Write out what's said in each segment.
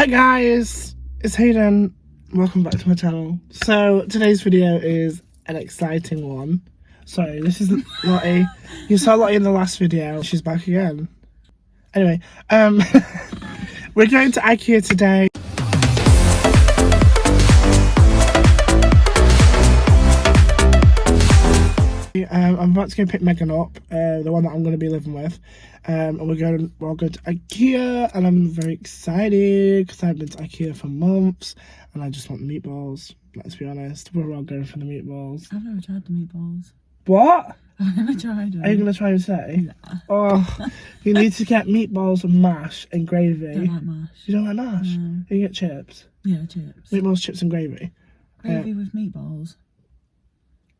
Hi guys, it's Hayden. Welcome back to my channel. So today's video is an exciting one. Sorry, this is Lottie. You saw Lottie in the last video. She's back again. Anyway, we're going to IKEA today. I'm about to go pick Megan up, the one that I'm going to be living with, and we're going to IKEA, and I'm very excited because I've been to IKEA for months, and I just want the meatballs. Let's be honest, we're all going for the meatballs. I've never tried the meatballs. What? I've never tried them. Are you going to try and say? Nah. Oh, you need to get meatballs and mash and gravy. I don't like mash. You don't like mash? No. You get chips? Yeah, chips. Meatballs, chips and gravy? Gravy with meatballs?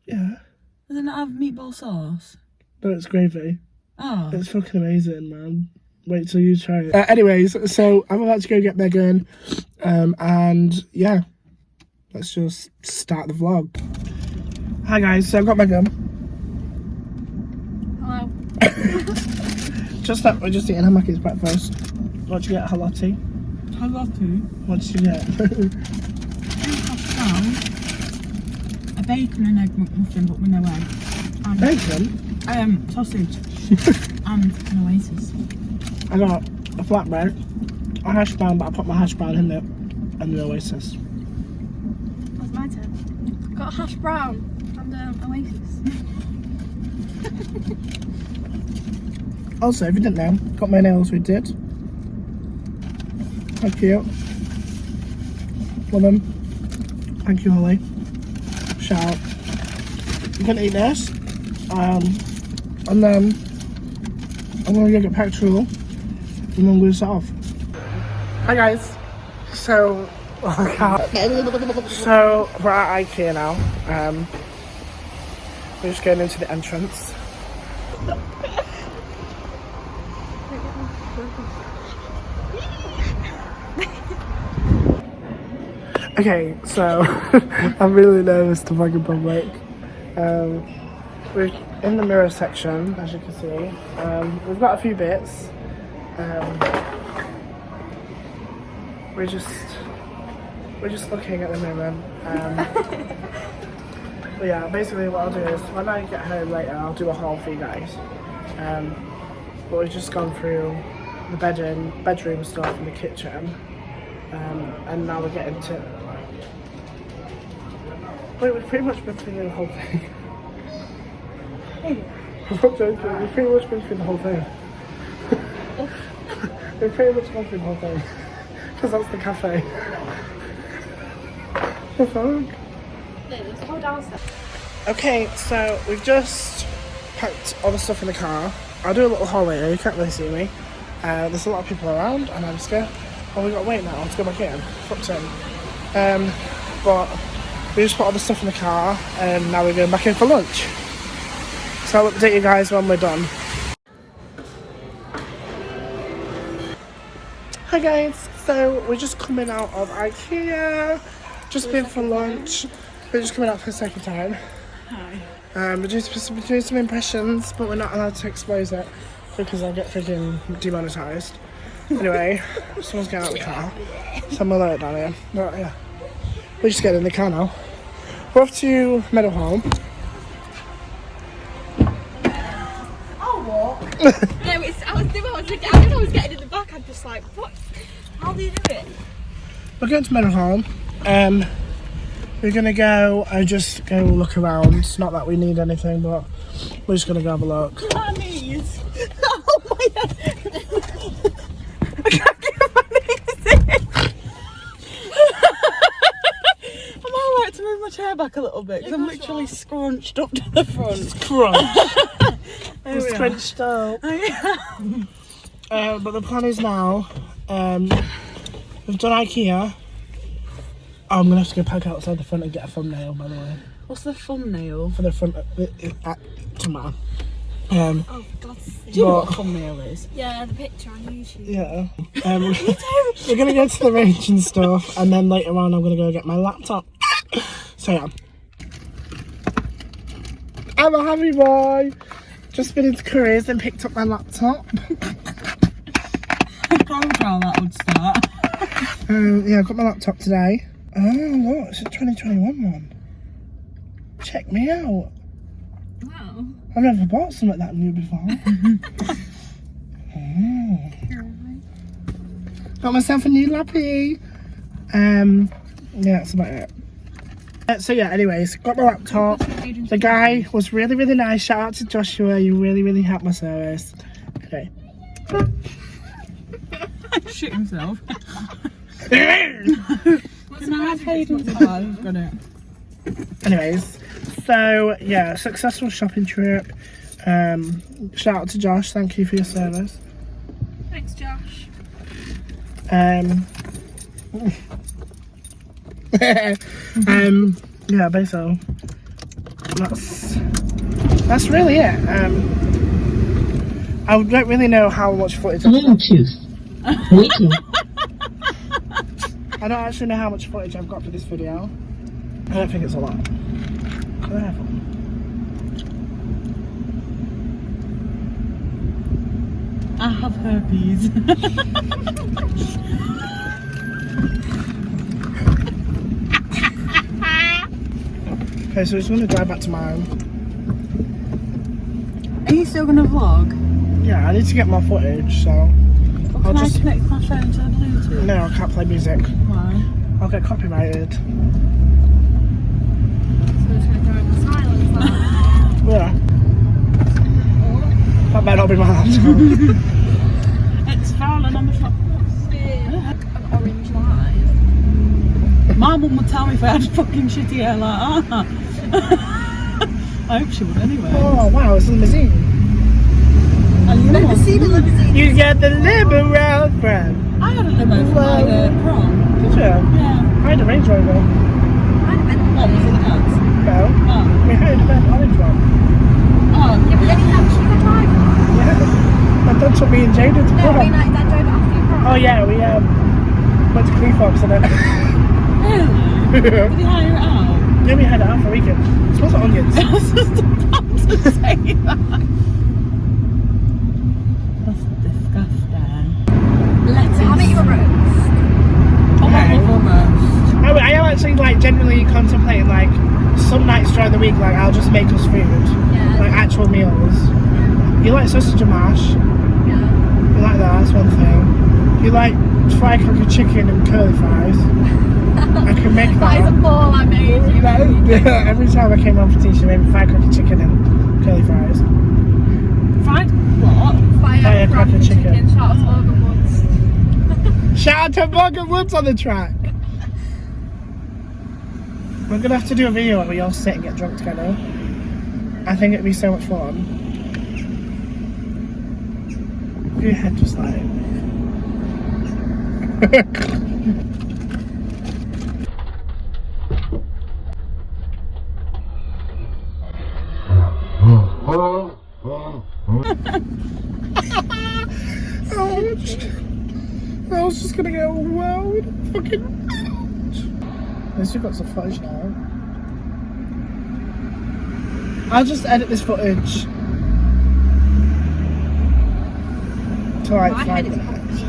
Yeah. Does it not have meatball sauce? No, it's gravy. Oh. It's fucking amazing, man. Wait till you try it. Anyways, so I'm about to go get Megan, and yeah, let's just start the vlog. Hi guys, so I've got Megan. Hello. We're just eating Hamaki's breakfast. What did you get, Halati? Halati? What did you get? A bacon and egg McMuffin, but with no egg. And, Bacon? Sausage. And an Oasis. I got a flatbread, a hash brown, but I put my hash brown in it, and the Oasis. What's my turn? Got a hash brown and Oasis. Also, if you didn't know, got my nails redid. Thank you. Love them. Thank you, Holly. Shout out. I'm gonna eat this, and then I'm gonna go get petrol, and then I'm gonna set off. Hi guys. So, so we're at IKEA now. We're just going into the entrance. Okay, so I'm really nervous to vlog in public. We're in the mirror section, as you can see. We've got a few bits. We're just looking at the moment. But yeah, basically what I'll do is when I get home later, I'll do a haul for you guys. But we've just gone through the bedroom stuff in the kitchen, and now we're getting to. Wait, we've pretty much been through the whole thing. I'm not joking, we've pretty much been through the whole thing. We've pretty much gone through the whole thing. Because that's the cafe. The fuck? Let's go downstairs. Okay, so we've just packed all the stuff in the car. I'll do a little haul later, you can't really see me. There's a lot of people around, and I'm scared. Oh, we got to wait now to go back in. Fuck's in. But we just put all the stuff in the car, and now we're going back in for lunch. So I'll update you guys when we're done. Hi guys, so we're just coming out of IKEA. Just been for lunch. We're just coming out for the second time. Hi. We're doing some impressions, but we're not allowed to expose it because I'll get freaking demonetised. Anyway, someone's getting out of the car. Some alert down here. But yeah, we're just getting in the car now. We're off to Meadowhall. I'll walk. Yeah, I was getting in the back. I'm just like, what? How do you do it? We're going to Meadowhall. We're gonna go and just go look around. Not that we need anything, but we're just gonna go have a look. My knees. Oh my god. I can't get my knees in. I'm alright to move my chair back a little bit because I'm literally scrunched up to the front. Scrunched up. But the plan is now, we've done IKEA. Oh, I'm gonna have to go park outside the front and get a thumbnail, by the way. What's the thumbnail? For the front tomorrow. Oh, for God's sake. Do you know what a thumbnail is? Yeah, the picture on YouTube. Yeah. We're gonna go to the range and stuff, and then later on I'm gonna go get my laptop. So yeah. I'm a happy boy. Just been into Curry's and picked up my laptop. I can't tell how that would start. Yeah, I got my laptop today. Oh, look, it's a 2021 one. Check me out. Wow. I've never bought something like that new before. Got myself a new lappy. Yeah, that's about it. So yeah, anyways, got my laptop. The guy was really, really nice. Shout out to Joshua. You really, really helped my service. Okay. Shit himself. Can I have Hayden's card? Got it. Anyways, so yeah, successful shopping trip. Shout out to Josh. Thank you for your service. Thanks, Josh. Yeah, basically that's really it. I don't really know how much footage Bluetooth. Waiting. I don't actually know how much footage I've got for this video. I don't think it's a lot. Careful. I have herpes. Okay, so we're just going to drive back to mine. Are you still gonna vlog? Yeah, I need to get more footage, so Or I'll can just... I connect my phone to the Bluetooth? No, I can't play music. Why? I'll get copyrighted. So we're just going to drive in silence. Like. Yeah. That might not be my laptop. It's falling on the floor. An orange line. My mum would tell me if I had fucking shitty hair like that. I hope she would anyway. Oh wow, it's a limousine. And you know what? See the limousine. You get the liberal friend. I had a limo for my prom. Did you? Yeah. I had a Range Rover. What, was it the dad's? No. Oh. We had an orange one. Oh, Yeah, but then she's a driver. Yeah. My dad took me and Jada to No, prom. I mean like that drove it after your prom. Oh yeah, we went to Clefox in it. really? Did you hire it out? Yeah, we had it out for a weekend. It smells like onions. I was just about to say that. That's disgusting. So how about you a roast? Oh, I love almost. I am actually like generally contemplating like some nights during the week like I'll just make us food. Yeah. Like actual meals. You like sausage and mash. Yeah. You like that, that's one thing. You like fried cooked chicken and curly fries. I can make that. That is a ball I made you. Every time I came home for tea, she made me fried cooked chicken and curly fries. Fried what? Firecracker chicken. Shout out to Morgan Woods. Shout out to Morgan Woods on the track. We're gonna have to do a video where we all sit and get drunk together. I think it'd be so much fun. Your head just like. I was just gonna get wowed. Fucking. At least we've got some footage now. I'll just edit this footage to like My 5 head is minutes.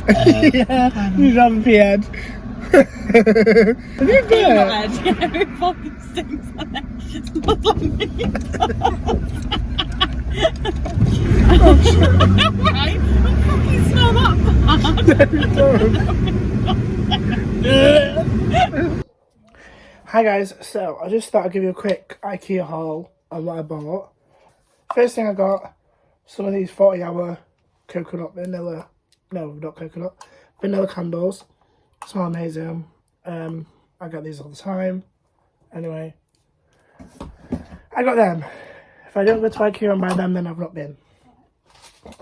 probably Yeah, you have a pea head. Have you got it? Yeah, it fucking stinks like that. It smells like me. Right? I fucking smell that bad. Hi guys, so I just thought I'd give you a quick IKEA haul on what I bought. First thing I got, some of these 40-hour coconut vanilla, no not coconut, vanilla candles. Smell amazing. I get these all the time. Anyway, I got them. If I don't go to IKEA and buy them, then I've not been.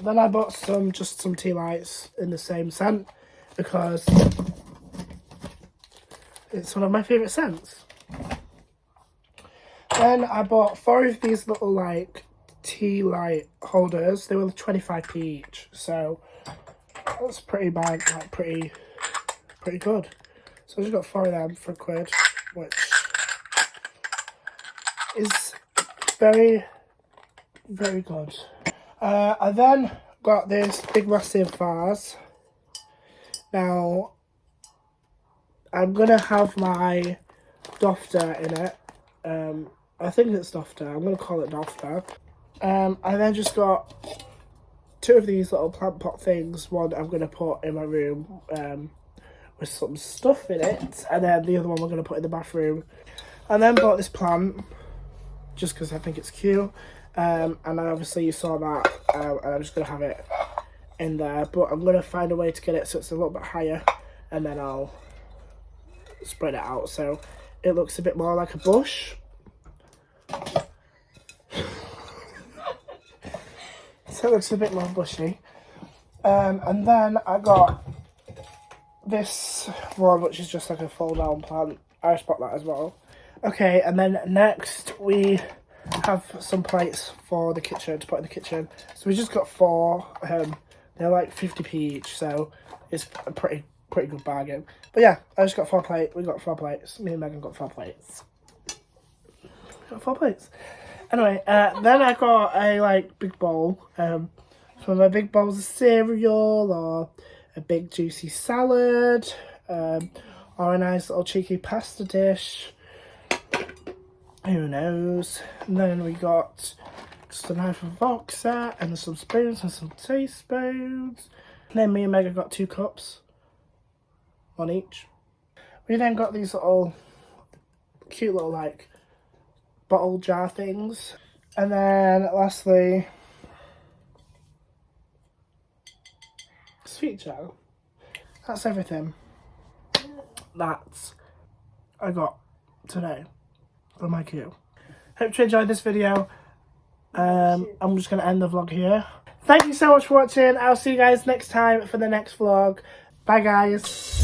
Then I bought just some tea lights in the same scent because it's one of my favourite scents. Then I bought 4 of these little like tea light holders. They were 25p each, so that's pretty bad, like pretty good. So I just got 4 of them for £1, which is very, very good. I then got this big massive vase. Now, I'm going to have my dofter in it. I think it's dofter. I'm going to call it dofter. I then just got 2 of these little plant pot things. One I'm going to put in my room with some stuff in it. And then the other one we're going to put in the bathroom. And then bought this plant just because I think it's cute. And obviously you saw that. And I'm just going to have it in there. But I'm going to find a way to get it so it's a little bit higher. And then I'll spread it out so it looks a bit more like a bush. So it looks a bit more bushy. And then I got this one, which is just like a fold down plant. I just bought that as well. Okay, and then next we have some plates for the kitchen, to put in the kitchen. So we just got 4. They're like 50p each, so it's a pretty good bargain. But yeah, I just got 4 plates. We got 4 plates. Me and Megan got 4 plates. Got 4 plates. Anyway, then I got a big bowl. So my big bowls of cereal, or a big juicy salad, or a nice little cheeky pasta dish. Who knows? And then we got just a knife and fork set, and some spoons and some teaspoons. And then me and Megan got 2 cups, 1 each. We then got these little cute little bottle jar things. And then lastly, sweet jar. That's everything that I got today from IKEA. Hope you enjoyed this video. I'm just going to end the vlog here. Thank you so much for watching. I'll see you guys next time for the next vlog. Bye guys.